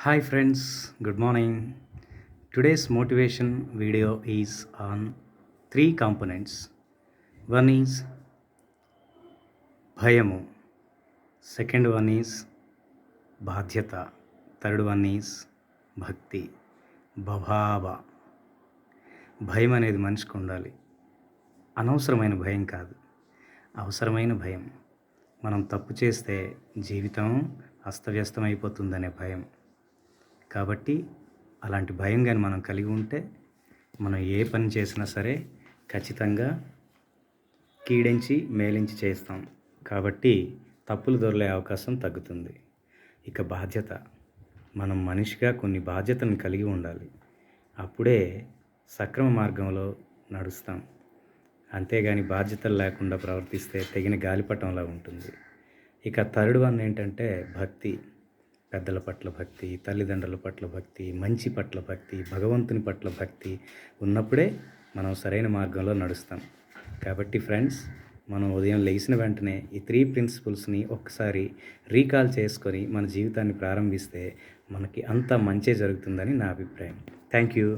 Hi friends, good morning. Today's motivation video is on three components. One is Bhayamu, second one is Bhadyata, third one is Bhakti. భవాభ భయం అనేది మనిషికి ఉండాలి. అనవసరమైన భయం కాదు, అవసరమైన భయం. మనం తప్పు చేస్తే జీవితం అస్తవ్యస్తం అయిపోతుందనే భయం. కాబట్టి అలాంటి భయం కానీ మనం కలిగి ఉంటే మనం ఏ పని చేసినా సరే ఖచ్చితంగా కీడించి మేలించి చేస్తాం. కాబట్టి తప్పులు దొర్లే అవకాశం తగ్గుతుంది. ఇక బాధ్యత, మనం మనిషిగా కొన్ని బాధ్యతలను కలిగి ఉండాలి. అప్పుడే సక్రమ మార్గంలో నడుస్తాం. అంతేగాని బాధ్యతలు లేకుండా ప్రవర్తిస్తే తెగిన గాలిపటంలా ఉంటుంది. ఇక థర్డ్ వన్ ఏంటంటే భక్తి. పెద్దల పట్ల భక్తి, తల్లిదండ్రుల పట్ల భక్తి, మంచి పట్ల భక్తి, భగవంతుని పట్ల భక్తి ఉన్నప్పుడే మనం సరైన మార్గంలో నడుస్తాం. కాబట్టి ఫ్రెండ్స్, మనం ఉదయం లేచిన వెంటనే ఈ 3 ప్రిన్సిపల్స్ని ఒక్కసారి రీకాల్ చేసుకొని మన జీవితాన్ని ప్రారంభిస్తే మనకి అంతా మంచే జరుగుతుందని నా అభిప్రాయం. Thank you.